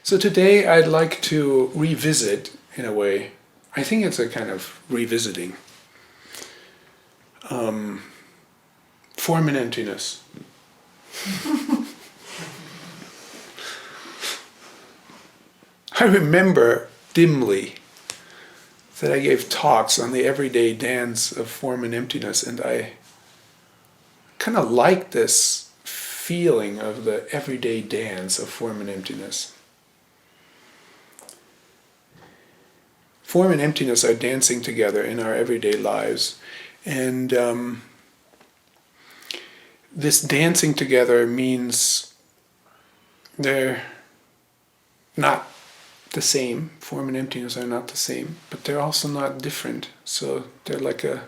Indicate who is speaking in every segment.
Speaker 1: So today I'd like to revisit, in a way, I think it's a kind of revisiting, form and emptiness. I remember dimly that I gave talks on the everyday dance of form and emptiness, and I kind of liked this feeling of the everyday dance of form and emptiness. Form and emptiness are dancing together in our everyday lives, and this dancing together means they're not the same. Form and emptiness are not the same, but they're also not different. So they're like a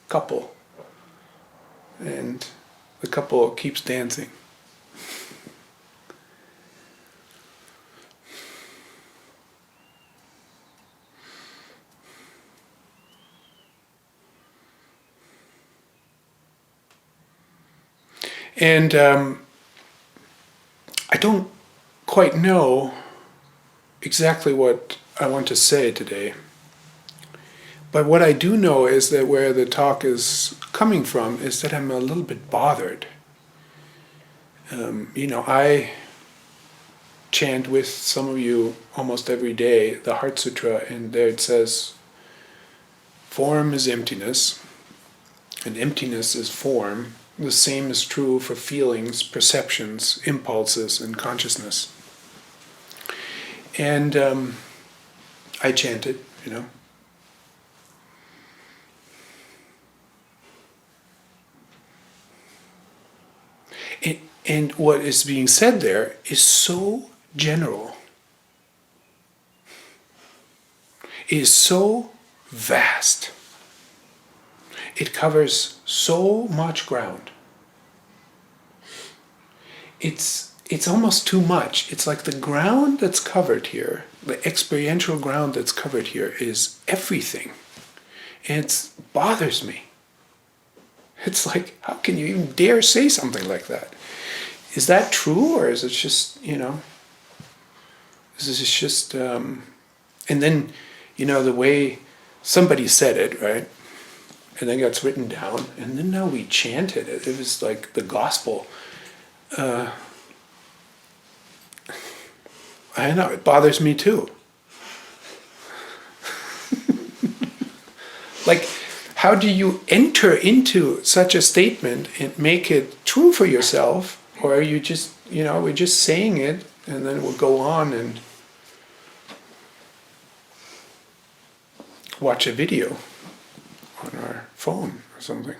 Speaker 1: couple, and the couple keeps dancing. And I don't quite know exactly what I want to say today. But what I do know is that where the talk is coming from is that I'm a little bit bothered. I chant with some of you almost every day the Heart Sutra, and there it says, form is emptiness, and emptiness is form. The same is true for feelings, perceptions, impulses, and consciousness. And I chanted, And what is being said there is so general. It is so vast. It covers so much ground. It's almost too much. It's like the ground that's covered here, the experiential ground that's covered here is everything. And it bothers me. It's like, how can you even dare say something like that? Is that true, or is it just, is this just, and then, the way somebody said it, right? And then it's written down, and then now we chant it. It was like the gospel. I don't know, it bothers me too. Like, how do you enter into such a statement and make it true for yourself? Or are you just, we're just saying it, and then we'll go on and watch a video on our phone or something.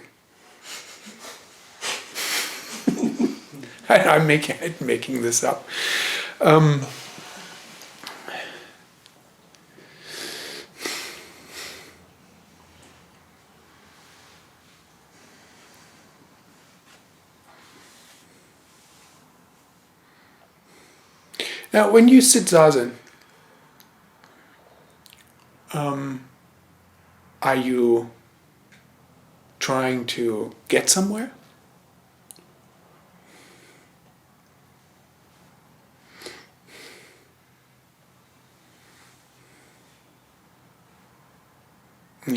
Speaker 1: I'm making this up. Now, when you sit zazen, are you trying to get somewhere? Are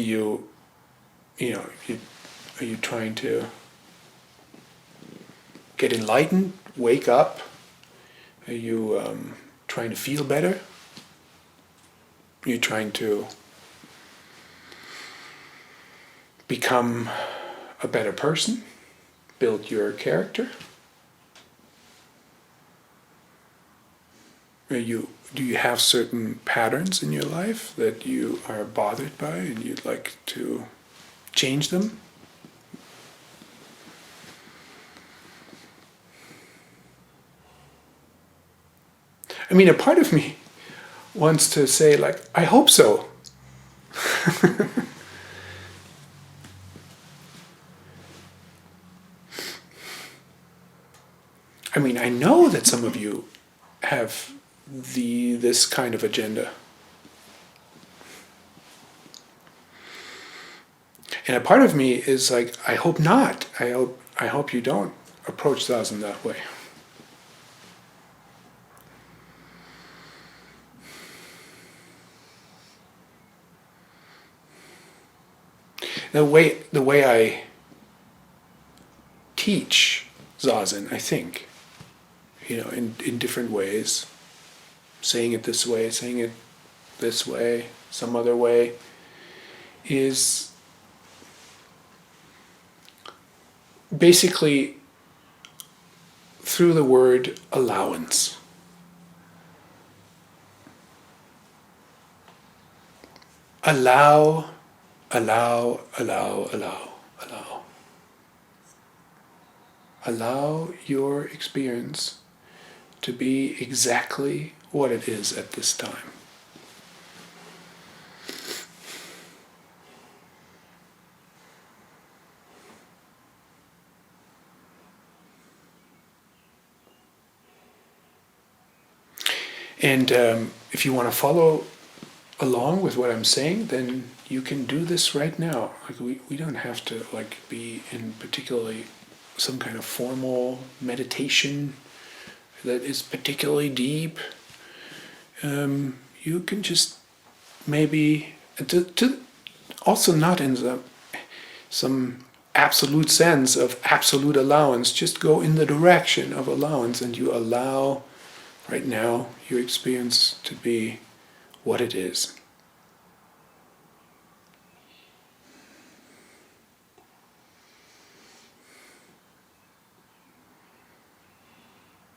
Speaker 1: you trying to get enlightened, wake up? Are you trying to feel better? Are you trying to become a better person? Build your character? Do you have certain patterns in your life that you are bothered by and you'd like to change them? I mean, a part of me wants to say, like, I hope so. I mean, I know that some of you have this kind of agenda. And a part of me is like, I hope not. I hope you don't approach zazen that way. The way I teach zazen, I think, in different ways, saying it this way, saying it this way, some other way, is basically through the word allowance. Allow, allow, allow, allow, allow. Allow your experience to be exactly what it is at this time. And if you want to follow along with what I'm saying, then you can do this right now. Like we don't have to be in particularly some kind of formal meditation that is particularly deep. You can just maybe also not in some absolute sense of absolute allowance, just go in the direction of allowance, and you allow right now your experience to be what it is.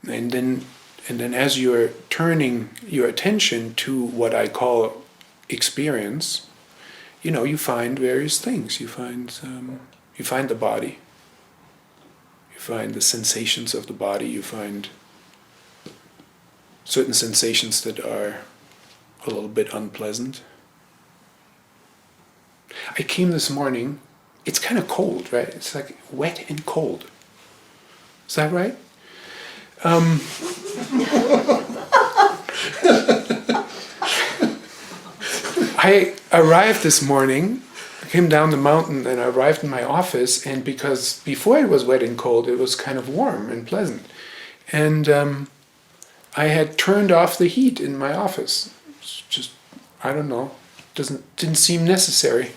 Speaker 1: And then as you're turning your attention to what I call experience, you find various things. You find the body. You find the sensations of the body. You find certain sensations that are a little bit unpleasant. I came this morning, it's kind of cold, right? It's like wet and cold. Is that right? I arrived this morning, I came down the mountain and I arrived in my office, and because before it was wet and cold, it was kind of warm and pleasant. And I had turned off the heat in my office. It's just, I don't know, didn't seem necessary.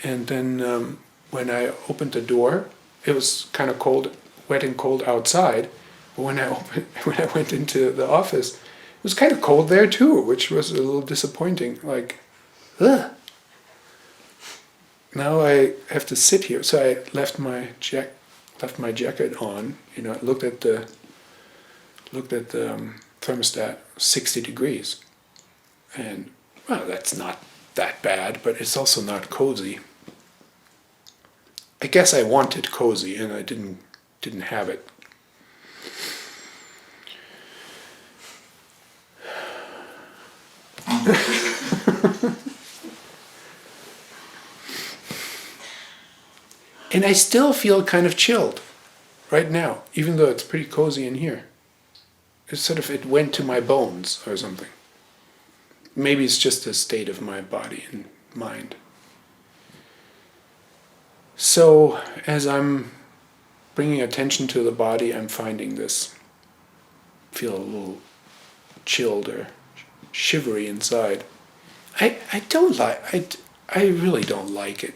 Speaker 1: And then when I opened the door, it was kind of cold, wet and cold outside. But when I went into the office, it was kind of cold there too, which was a little disappointing. Ugh. Now I have to sit here. So I left my jacket on. I looked at the thermostat, 60 degrees, and well, that's not that bad, but it's also not cozy. I guess I wanted cozy, and I didn't have it. And I still feel kind of chilled right now, even though it's pretty cozy in here. It's it went to my bones or something. Maybe it's just a state of my body and mind. So as I'm bringing attention to the body, I'm finding this, feel a little chilled or shivery inside. I really don't like it.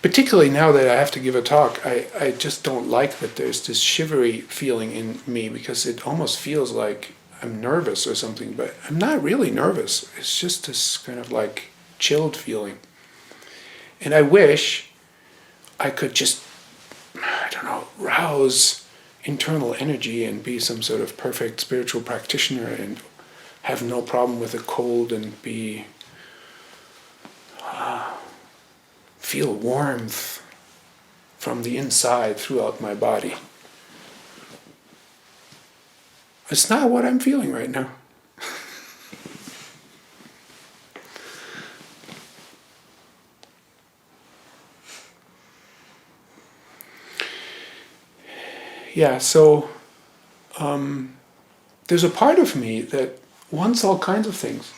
Speaker 1: Particularly now that I have to give a talk, I just don't like that there's this shivery feeling in me, because it almost feels like I'm nervous or something, but I'm not really nervous. It's just this kind of chilled feeling. And I wish I could just, rouse internal energy and be some sort of perfect spiritual practitioner and have no problem with the cold and feel warmth from the inside throughout my body. It's not what I'm feeling right now. Yeah, so there's a part of me that wants all kinds of things.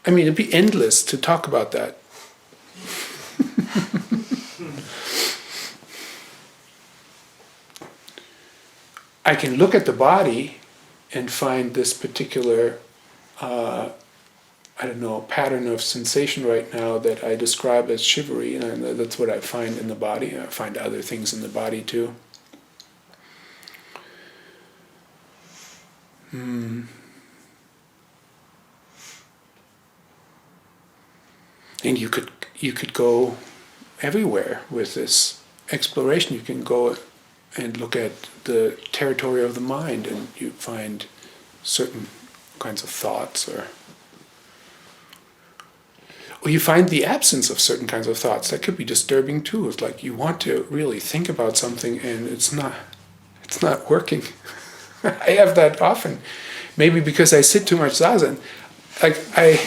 Speaker 1: I mean, it'd be endless to talk about that. I can look at the body and find this particular pattern of sensation right now that I describe as shivery, and that's what I find in the body. I find other things in the body too. And you could go everywhere with this exploration. You can go and look at the territory of the mind, and you find certain kinds of thoughts, or you find the absence of certain kinds of thoughts. That could be disturbing too. It's like you want to really think about something and it's not working. I have that often. Maybe because I sit too much zazen. Like I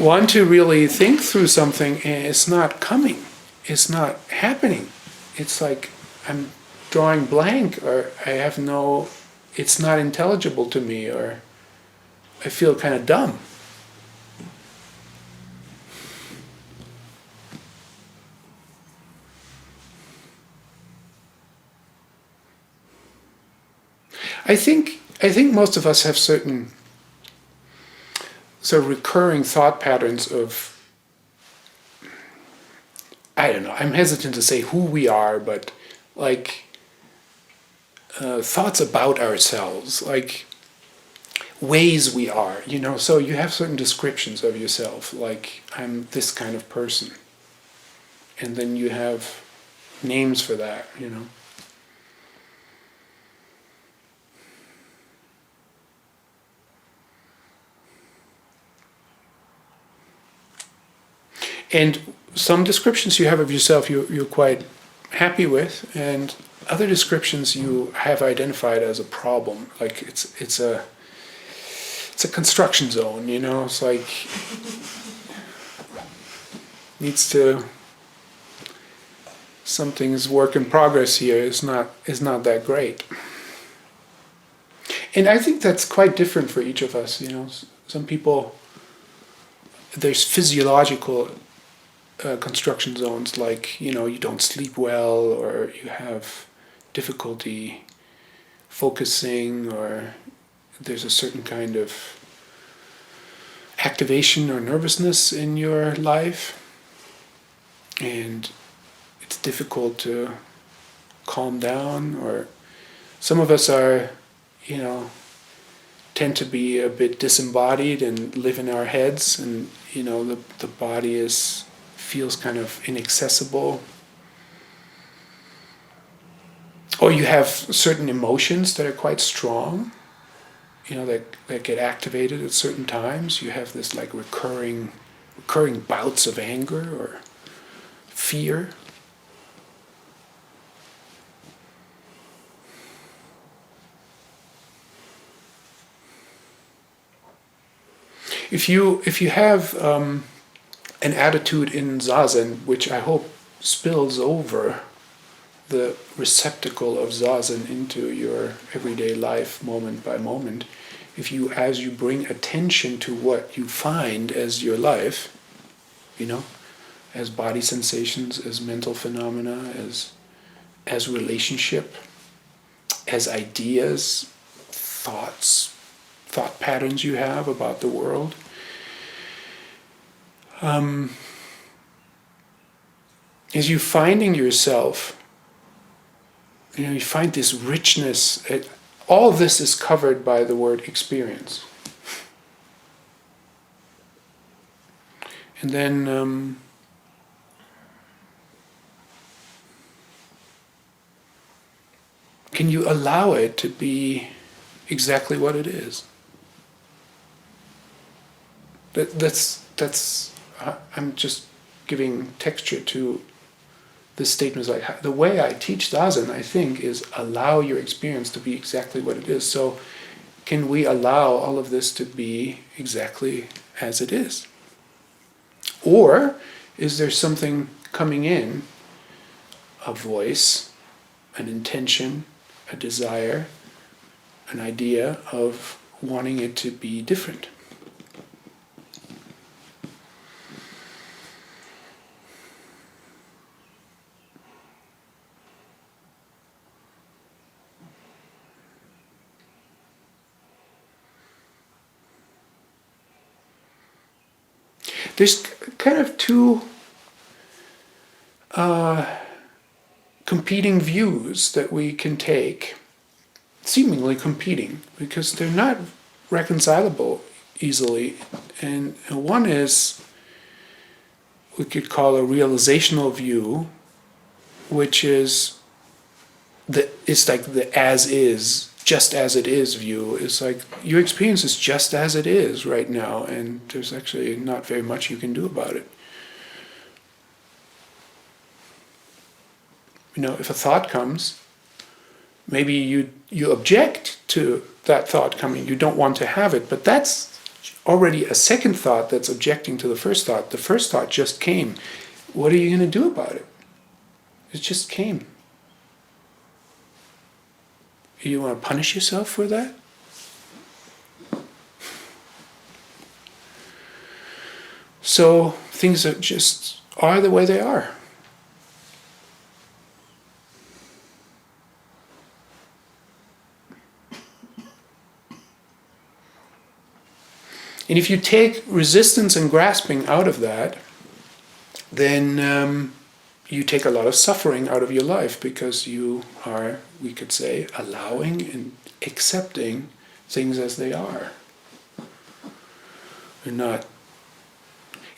Speaker 1: want to really think through something and it's not coming. It's not happening. It's like I'm drawing blank, or it's not intelligible to me, or I feel kind of dumb. I think most of us have certain sort of recurring thought patterns of, I don't know, I'm hesitant to say who we are, but like thoughts about ourselves, like ways we are, so you have certain descriptions of yourself, like I'm this kind of person. And then you have names for that, And some descriptions you have of yourself you're quite happy with, and other descriptions you have identified as a problem. Like it's a construction zone, It's like needs to, something's work in progress here. Is not that great. And I think that's quite different for each of us. Some people, there's physiological construction zones, like you don't sleep well, or you have difficulty focusing, or there's a certain kind of activation or nervousness in your life, and it's difficult to calm down. Or some of us are, tend to be a bit disembodied and live in our heads, and the body feels kind of inaccessible. Or you have certain emotions that are quite strong, that get activated at certain times. You have this like recurring bouts of anger or fear. If you have an attitude in zazen, which I hope spills over the receptacle of zazen into your everyday life, moment by moment, as you bring attention to what you find as your life, as body sensations, as mental phenomena, as relationship, as ideas, thought patterns you have about the world, as you finding yourself, you find this richness. All of this is covered by the word experience. And then can you allow it to be exactly what it is? That's I'm just giving texture to this statement. Is like the way I teach zazen, I think, is allow your experience to be exactly what it is. So can we allow all of this to be exactly as it is? Or is there something coming in, a voice, an intention, a desire, an idea of wanting it to be different? There's kind of two competing views that we can take, seemingly competing, because they're not reconcilable easily. And one is, we could call a realizational view, which is it's like the as is, just as it is view. It's like your experience is just as it is right now, and there's actually not very much you can do about it. If a thought comes, maybe you object to that thought coming, you don't want to have it, but that's already a second thought that's objecting to the first thought. The first thought just came. What are you going to do about it? It just came. You want to punish yourself for that? So things are the way they are. And if you take resistance and grasping out of that, then you take a lot of suffering out of your life, because you are, we could say, allowing and accepting things as they are. You're not,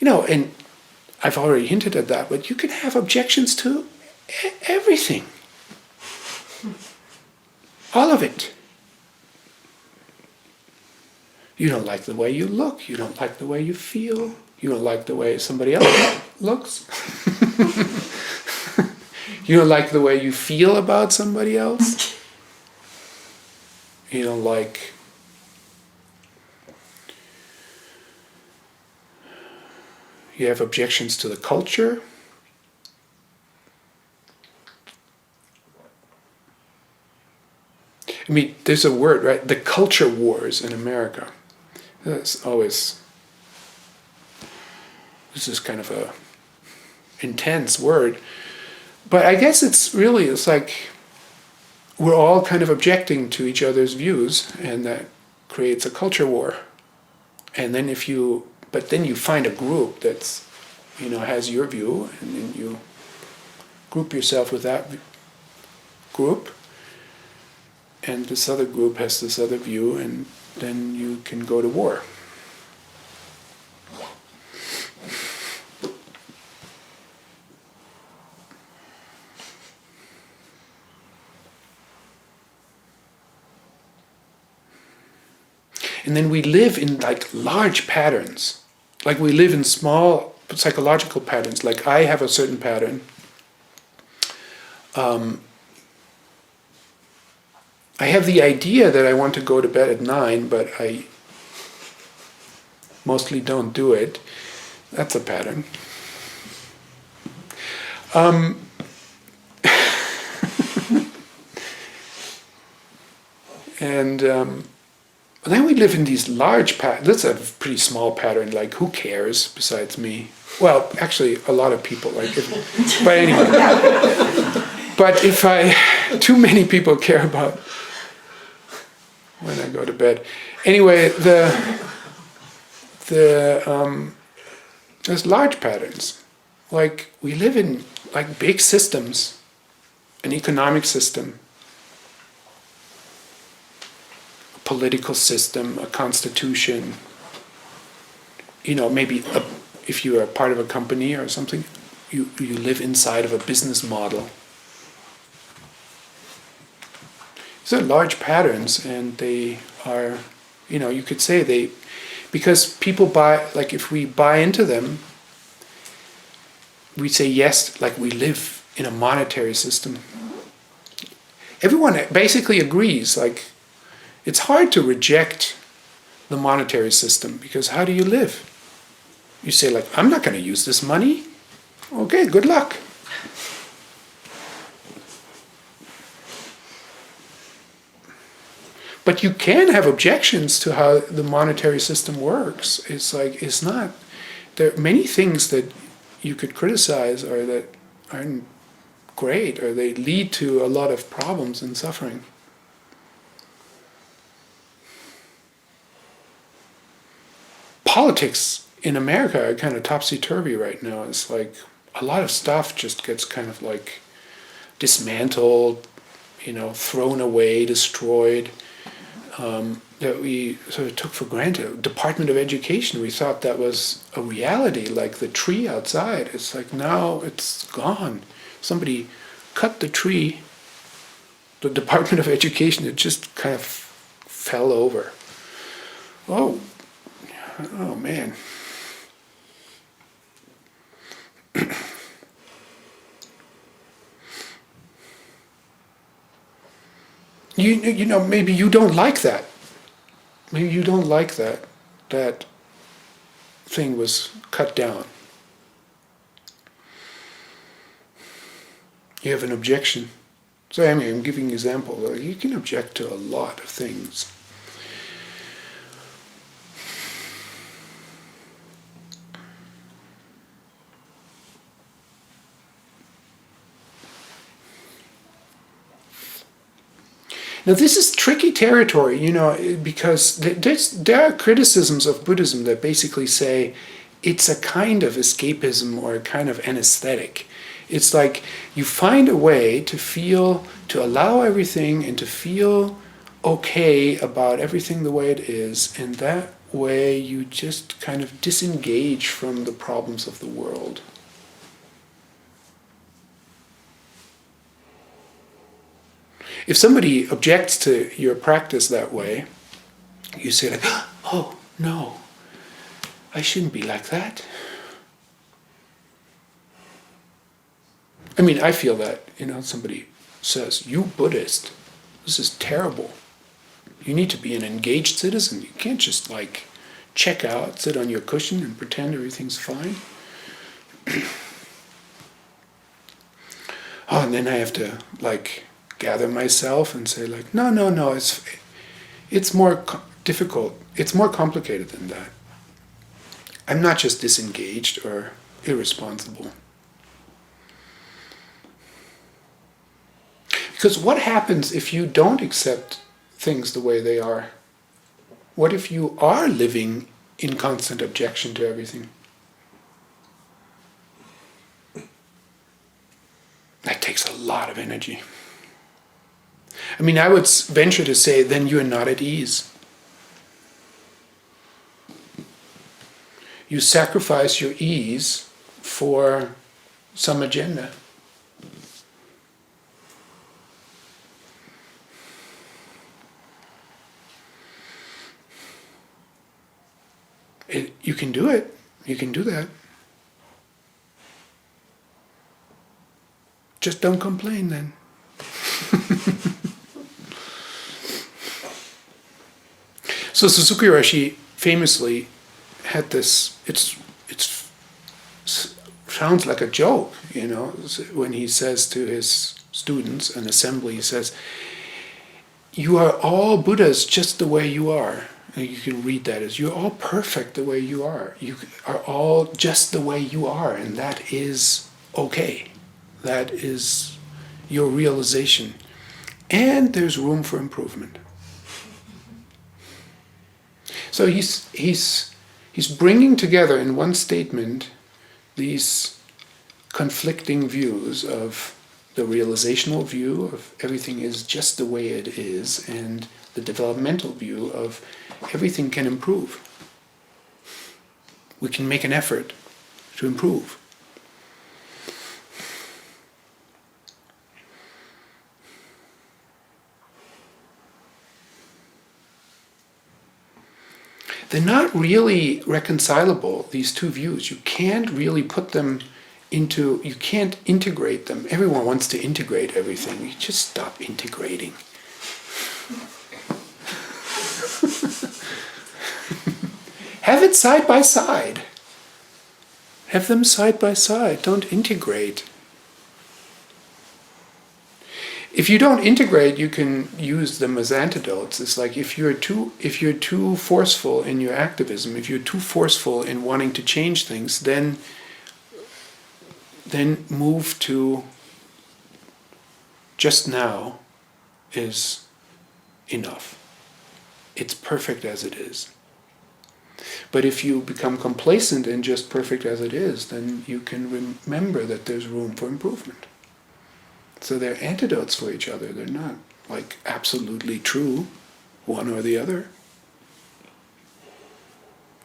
Speaker 1: and I've already hinted at that, but you can have objections to everything. All of it. You don't like the way you look. You don't like the way you feel. You don't like the way somebody else looks. You don't like the way you feel about somebody else. You don't like... You have objections to the culture. I mean, there's a word, right? The culture wars in America. That's always... This is kind of a intense word. But I guess it's like we're all kind of objecting to each other's views, and that creates a culture war. And then then you find a group that's, has your view, and then you group yourself with that group, and this other group has this other view, and then you can go to war. And then we live in large patterns. Like we live in small psychological patterns. Like I have a certain pattern. I have the idea that I want to go to bed at 9, but I mostly don't do it. That's a pattern. And then we live in these large patterns. That's a pretty small pattern. Like, who cares besides me? Well, actually, a lot of people. But anyway. But if too many people care about when I go to bed. Anyway, there's large patterns. Like, we live in big systems, an economic system, political system, a constitution, maybe if you are part of a company or something, you live inside of a business model. These are large patterns, and they are, you could say because people buy, if we buy into them, we say yes, we live in a monetary system. Everyone basically agrees, it's hard to reject the monetary system, because how do you live? You say, I'm not going to use this money. Okay, good luck. But you can have objections to how the monetary system works. It's not. There are many things that you could criticize or that aren't great, or they lead to a lot of problems and suffering. Politics in America are kind of topsy-turvy right now. It's like a lot of stuff just gets kind of like dismantled, thrown away, destroyed, that we sort of took for granted. Department of Education, we thought that was a reality, like the tree outside. It's like now it's gone. Somebody cut the tree, the Department of Education, it just kind of fell over. Oh man. Maybe you don't like that. Maybe you don't like that thing was cut down. You have an objection. So I'm giving an example. You can object to a lot of things. Now this is tricky territory, because there are criticisms of Buddhism that basically say it's a kind of escapism or a kind of anesthetic. It's like you find a way to allow everything and to feel okay about everything the way it is, and that way you just kind of disengage from the problems of the world. If somebody objects to your practice that way, you say like, oh, no, I shouldn't be like that. I feel that, somebody says, you Buddhist, this is terrible. You need to be an engaged citizen. You can't just check out, sit on your cushion and pretend everything's fine. And then I have to gather myself and say no, it's more difficult. It's more complicated than that. I'm not just disengaged or irresponsible. Because what happens if you don't accept things the way they are? What if you are living in constant objection to everything? That takes a lot of energy. I would venture to say then you're not at ease. You sacrifice your ease for some agenda. You can do it. You can do that. Just don't complain then. So Suzuki Roshi famously had this, it sounds like a joke, when he says to his students, an assembly, he says, you are all Buddhas just the way you are. And you can read that as, you're all perfect the way you are. You are all just the way you are, and that is okay. That is your realization. And there's room for improvement. So he's bringing together in one statement these conflicting views of the realizational view of everything is just the way it is, and the developmental view of everything can improve. We can make an effort to improve. They're not really reconcilable, these two views. You can't really put them into, you can't integrate them. Everyone wants to integrate everything. You just stop integrating. Have it side by side. Have them side by side. Don't integrate. If you don't integrate, you can use them as antidotes. It's like if you're too forceful in your activism, if you're too forceful in wanting to change things, then move to just now is enough. It's perfect as it is. But if you become complacent and just perfect as it is, then you can remember that there's room for improvement. So they're antidotes for each other. They're not like absolutely true, one or the other.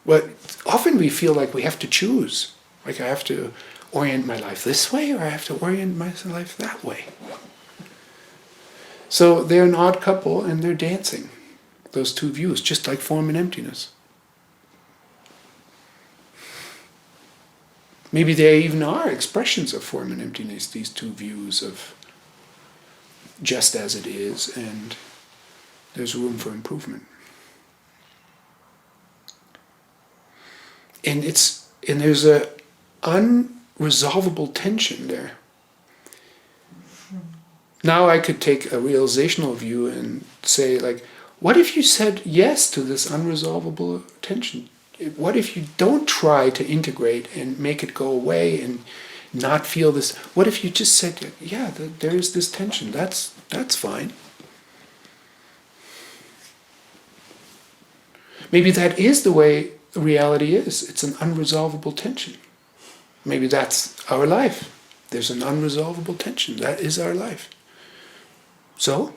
Speaker 1: But often we feel like we have to choose. Like I have to orient my life this way or I have to orient my life that way. So they're an odd couple and they're dancing. Those two views, just like form and emptiness. Maybe they even are expressions of form and emptiness, these two views of just as it is, and there's room for improvement. And there's a unresolvable tension there. Now I could take a realizational view and say, like, what if you said yes to this unresolvable tension? What if you don't try to integrate and make it go away and not feel this? What if you just said, yeah, there is this tension. That's fine. Maybe that is the way reality is. It's an unresolvable tension. Maybe that's our life. There's an unresolvable tension. That is our life. So?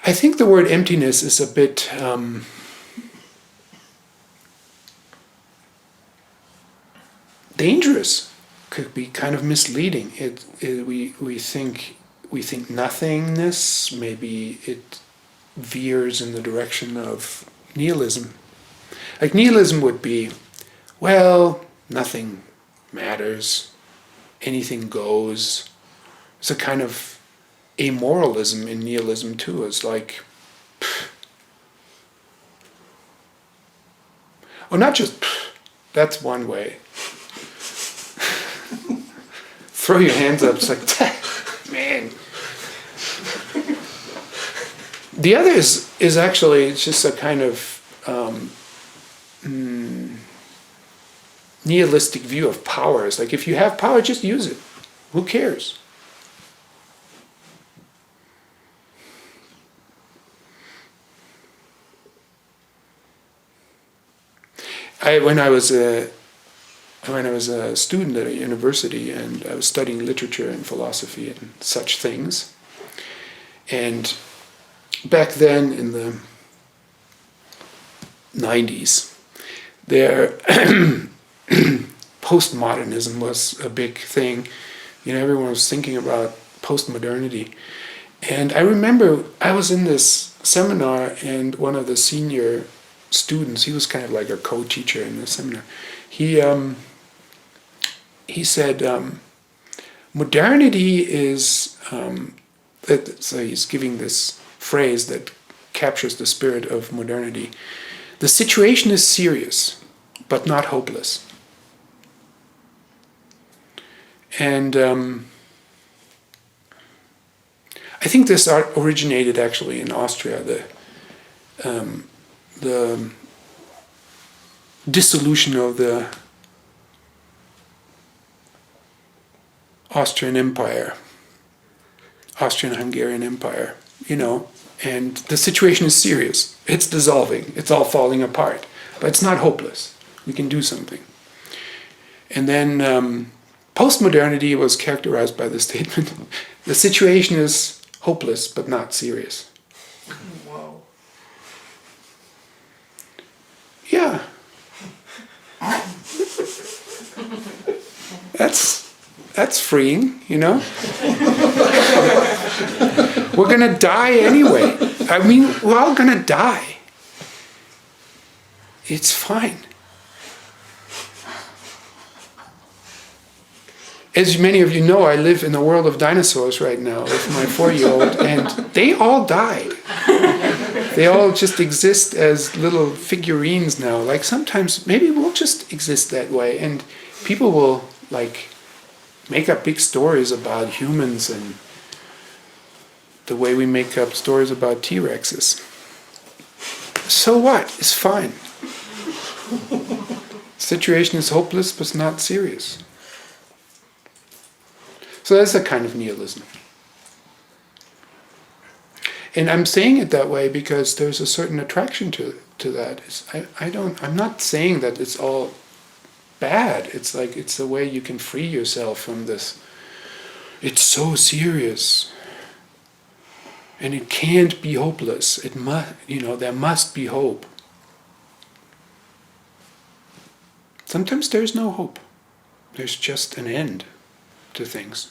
Speaker 1: I think the word emptiness is a bit dangerous. Could be kind of misleading. We think nothingness. Maybe it veers in the direction of nihilism. Like nihilism would be, well, nothing matters, anything goes. It's a kind of amoralism in nihilism too. It's like, oh, not just, that's one way. Throw your hands up, it's like, man. The other is actually, it's just a kind of nihilistic view of power. It's like, if you have power, just use it. Who cares? When I was a student at a university and I was studying literature and philosophy and such things, and back then in the 90s, there postmodernism was a big thing. Everyone was thinking about postmodernity. And I remember I was in this seminar and one of the senior students, he was kind of like a co-teacher in the seminar, he said, modernity is, so he's giving this phrase that captures the spirit of modernity. The situation is serious, but not hopeless. And I think this originated actually in Austria, the dissolution of the Austrian-Hungarian Empire, and the situation is serious. It's dissolving. It's all falling apart. But it's not hopeless. We can do something. And then postmodernity was characterized by the statement, the situation is hopeless but not serious.
Speaker 2: Wow.
Speaker 1: Yeah. That's freeing, We're going to die anyway. I mean, we're all going to die. It's fine. As many of you know, I live in a world of dinosaurs right now with my 4-year-old, and they all died. They all just exist as little figurines now. Like sometimes, maybe we'll just exist that way, and people will, make up big stories about humans and the way we make up stories about T-Rexes. So what? It's fine. Situation is hopeless, but not serious. So that's a kind of nihilism. And I'm saying it that way because there's a certain attraction to that. I'm not saying that it's all bad. It's like, it's the way you can free yourself from this. It's so serious. And it can't be hopeless. It must, there must be hope. Sometimes there's no hope. There's just an end to things.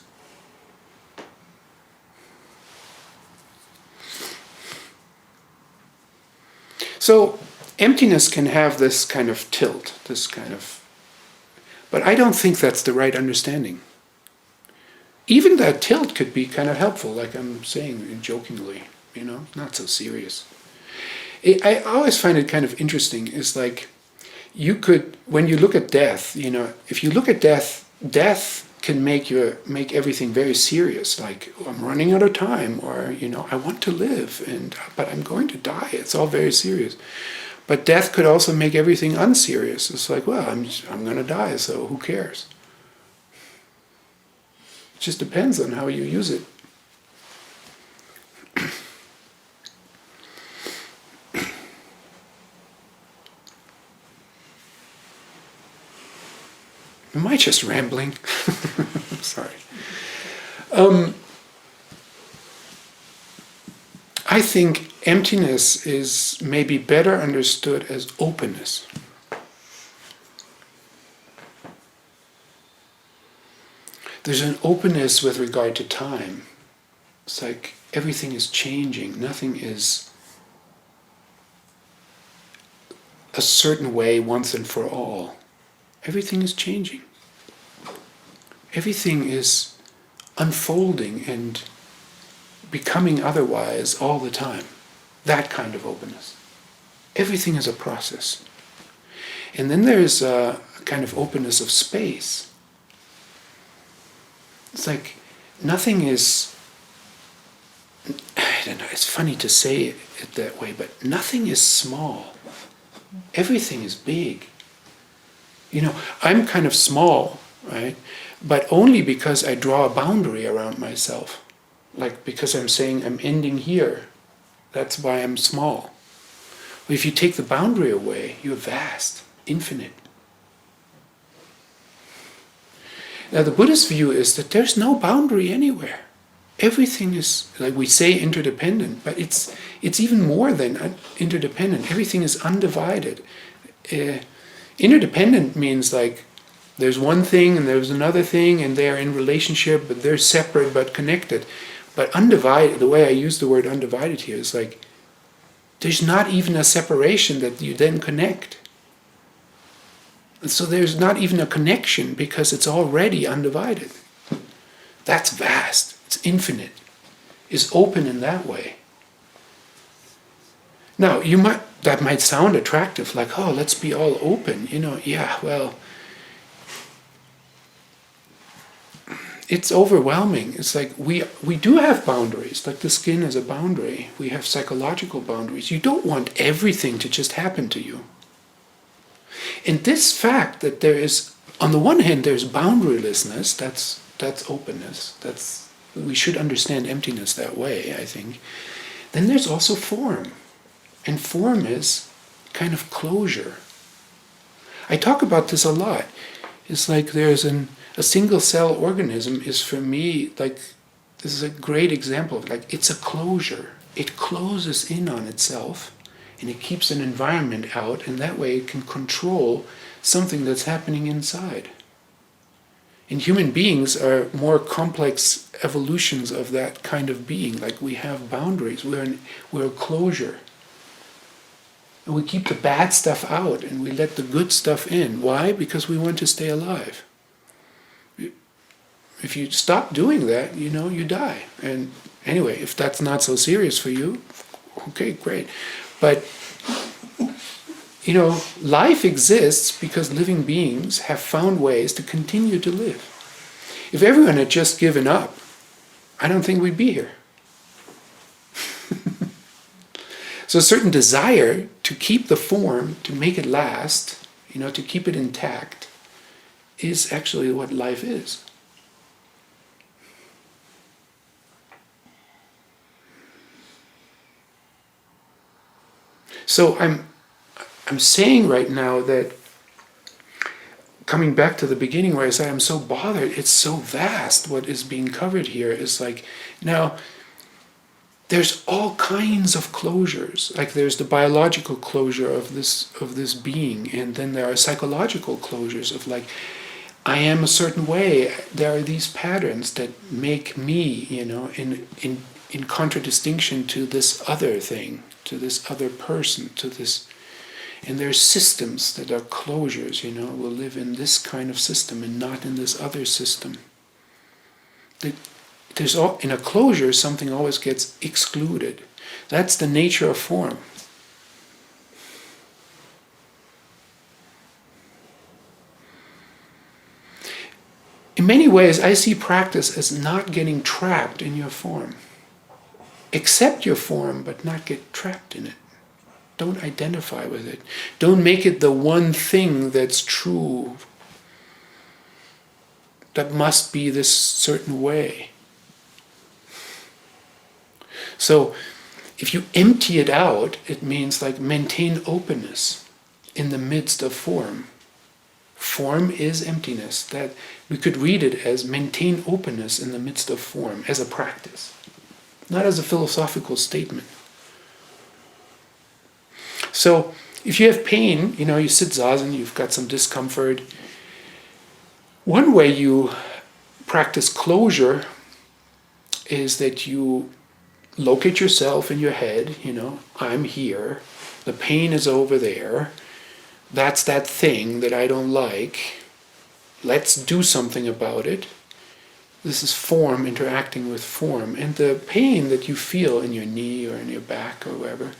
Speaker 1: So emptiness can have this kind of tilt, but I don't think that's the right understanding. Even that tilt could be kind of helpful, like I'm saying jokingly, not so serious. I always find it kind of interesting, is like, when you look at death, if you look at death, death can make everything very serious, like, oh, I'm running out of time, or, I want to live, but I'm going to die. It's all very serious. But death could also make everything unserious. It's like, well, I'm going to die, so who cares? It just depends on how you use it. Am I just rambling? Sorry. I think emptiness is maybe better understood as openness. There's an openness with regard to time. It's like everything is changing. Nothing is a certain way once and for all. Everything is changing. Everything is unfolding and becoming otherwise all the time. That kind of openness. Everything is a process. And then there's a kind of openness of space. It's like nothing is, I don't know, it's funny to say it that way, but nothing is small. Everything is big. I'm kind of small, right? But only because I draw a boundary around myself. Like, because I'm saying I'm ending here. That's why I'm small. But if you take the boundary away, you're vast, infinite. Now, the Buddhist view is that there's no boundary anywhere. Everything is, like we say, interdependent, but it's even more than interdependent. Everything is undivided. Interdependent means like there's one thing and there's another thing and they're in relationship, but they're separate but connected. But undivided, the way I use the word undivided here is like there's not even a separation that you then connect. And so there's not even a connection because it's already undivided. That's vast. It's infinite. It's open in that way. Now, that might sound attractive, like, oh, let's be all open. Yeah, well, it's overwhelming. It's like we do have boundaries, like the skin is a boundary. We have psychological boundaries. You don't want everything to just happen to you. And this fact that there is, on the one hand, there's boundarylessness, that's openness. We should understand emptiness that way, I think. Then there's also form. And form is kind of closure. I talk about this a lot. It's like there's a single cell organism is for me, like, this is a great example of, like, it's a closure. It closes in on itself and it keeps an environment out, and that way it can control something that's happening inside. And human beings are more complex evolutions of that kind of being. Like, we have boundaries. We're a closure. And we keep the bad stuff out and we let the good stuff in. Why? Because we want to stay alive. If you stop doing that, you die. And anyway, if that's not so serious for you, okay, great. But, life exists because living beings have found ways to continue to live. If everyone had just given up, I don't think we'd be here. So a certain desire to keep the form, to make it last, to keep it intact, is actually what life is. So I'm saying right now that, coming back to the beginning where I said I'm so bothered, it's so vast what is being covered here. Is like, now, there's all kinds of closures. Like there's the biological closure of this being, and then there are psychological closures of like, I am a certain way. There are these patterns that make me, in contradistinction to this other thing, to this other person, to this. And there's systems that are closures, we'll live in this kind of system and not in this other system. In a closure, something always gets excluded. That's the nature of form. In many ways, I see practice as not getting trapped in your form. Accept your form, but not get trapped in it. Don't identify with it. Don't make it the one thing that's true, that must be this certain way. So, if you empty it out, it means like maintain openness in the midst of form. Form is emptiness. That we could read it as maintain openness in the midst of form, as a practice, not as a philosophical statement. So, if you have pain, you sit zazen, you've got some discomfort. One way you practice closure is that you locate yourself in your head, I'm here, the pain is over there, that's that thing that I don't like, let's do something about it. This is form interacting with form, and the pain that you feel in your knee or in your back or wherever.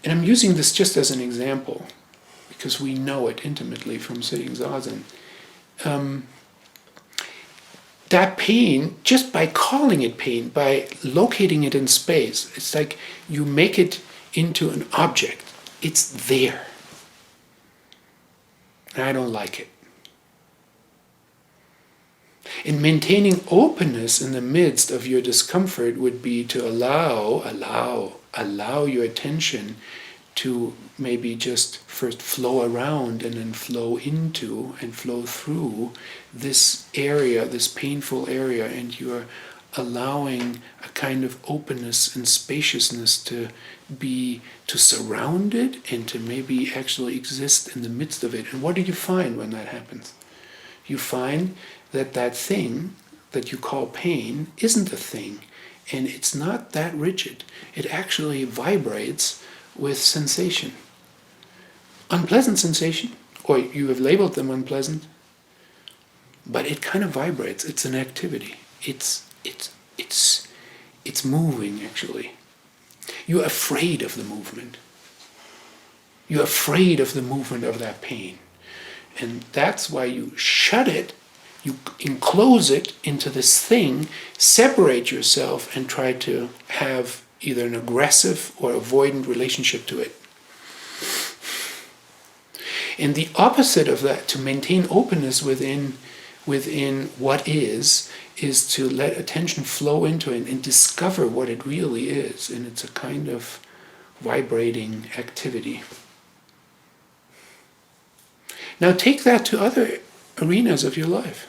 Speaker 1: And I'm using this just as an example, because we know it intimately from sitting zazen. That pain, just by calling it pain, by locating it in space, it's like you make it into an object. It's there. And I don't like it. And maintaining openness in the midst of your discomfort would be to allow your attention to maybe just first flow around and then flow into and flow through this area, this painful area, and you're allowing a kind of openness and spaciousness to surround it and to maybe actually exist in the midst of it. And what do you find when that happens? You find that thing that you call pain isn't a thing, and it's not that rigid. It actually vibrates with sensation. Unpleasant sensation, or you have labeled them unpleasant, but it kind of vibrates. It's an activity. It's moving, actually. You're afraid of the movement. You're afraid of the movement of that pain. And that's why you shut it, you enclose it into this thing, separate yourself, and try to have either an aggressive or avoidant relationship to it. And the opposite of that, to maintain openness within what is to let attention flow into it and discover what it really is. And it's a kind of vibrating activity. Now take that to other arenas of your life.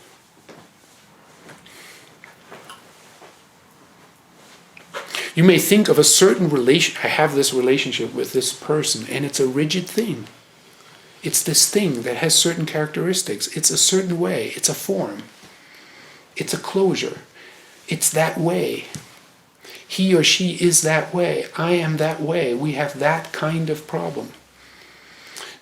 Speaker 1: You may think of a certain relation. I have this relationship with this person, and it's a rigid thing. It's this thing that has certain characteristics. It's a certain way. It's a form. It's a closure. It's that way. He or she is that way. I am that way. We have that kind of problem.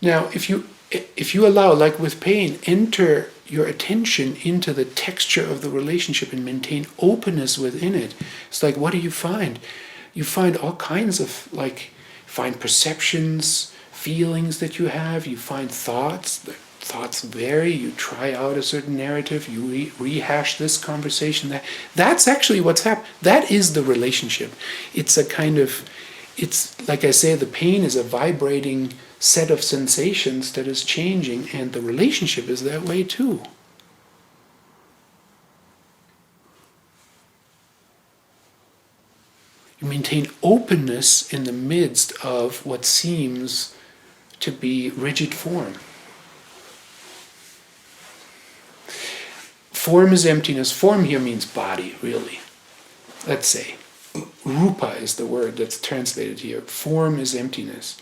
Speaker 1: Now, if you allow, like with pain, enter your attention into the texture of the relationship and maintain openness within it, it's like, what do you find? You find all kinds of, find perceptions, feelings that you have, you find thoughts. The thoughts vary, you try out a certain narrative, you rehash this conversation. That's actually what's happened. That is the relationship. It's a kind of, it's like I say, the pain is a vibrating set of sensations that is changing, and the relationship is that way too. You maintain openness in the midst of what seems to be rigid form. Form is emptiness. Form here means body, really. Let's say. Rupa is the word that's translated here. Form is emptiness.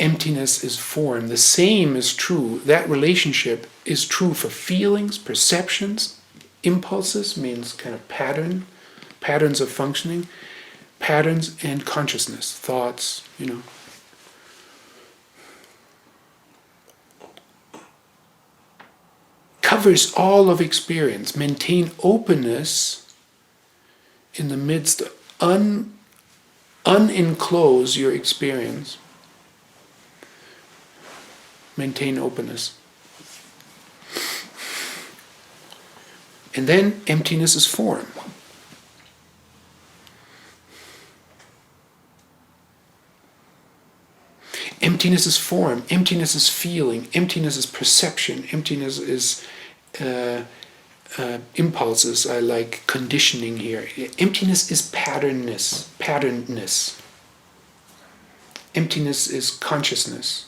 Speaker 1: Emptiness is form. The same is true. That relationship is true for feelings, perceptions, impulses, means kind of patterns of functioning, patterns and consciousness, thoughts, Covers all of experience. Maintain openness in the midst of unenclose your experience. Maintain openness. And then emptiness is form. Emptiness is form. Emptiness is feeling. Emptiness is perception. Emptiness is impulses. I like conditioning here. Emptiness is patternedness. Emptiness is consciousness.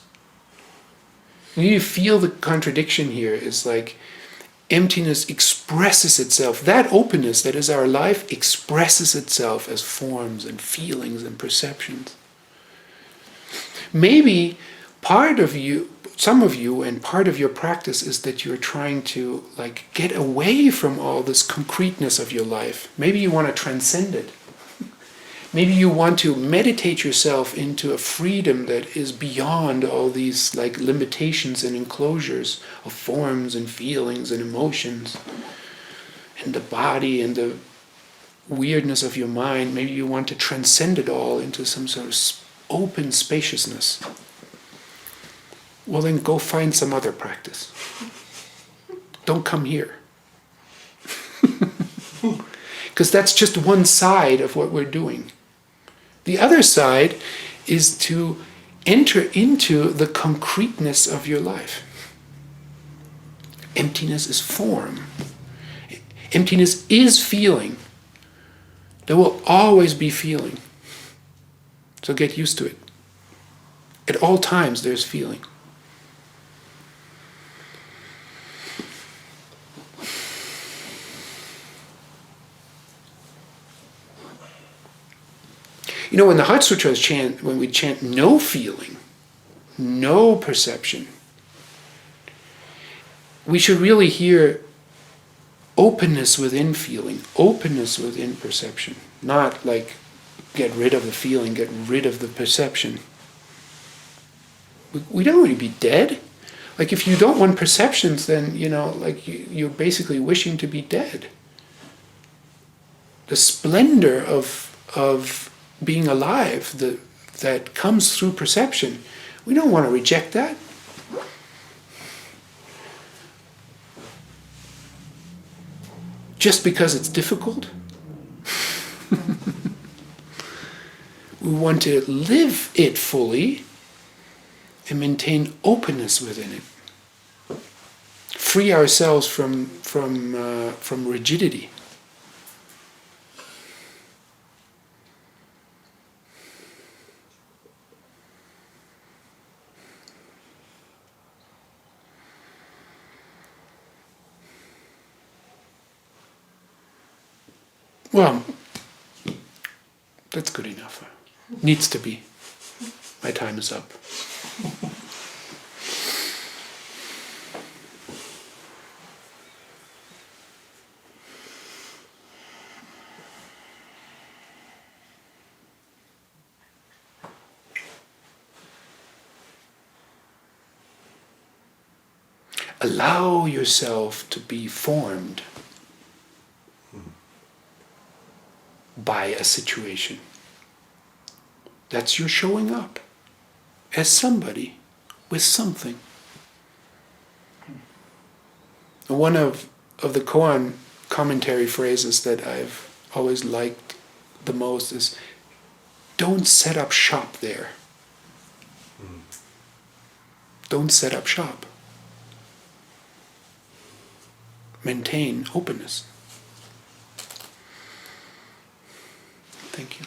Speaker 1: You feel the contradiction here is like emptiness expresses itself. That openness that is our life expresses itself as forms and feelings and perceptions. Maybe some of you, and part of your practice is that you're trying to get away from all this concreteness of your life. Maybe you want to transcend it. Maybe you want to meditate yourself into a freedom that is beyond all these limitations and enclosures of forms and feelings and emotions and the body and the weirdness of your mind. Maybe you want to transcend it all into some sort of open spaciousness. Well, then go find some other practice. Don't come here. Because that's just one side of what we're doing. The other side is to enter into the concreteness of your life. Emptiness is form. Emptiness is feeling. There will always be feeling. So get used to it. At all times there's feeling. In the Heart Sutra, when we chant no feeling, no perception, we should really hear openness within feeling, openness within perception, not get rid of the feeling, get rid of the perception. We don't want to be dead. If you don't want perceptions, then, you're basically wishing to be dead. The splendor of being alive that comes through perception, we don't want to reject that. Just because it's difficult. We want to live it fully and maintain openness within it. Free ourselves from rigidity. Well, that's good enough. Needs to be. My time is up. Allow yourself to be formed by a situation. That's your showing up as somebody with something. One of the koan commentary phrases that I've always liked the most is, don't set up shop there. Don't set up shop. Maintain openness. Thank you.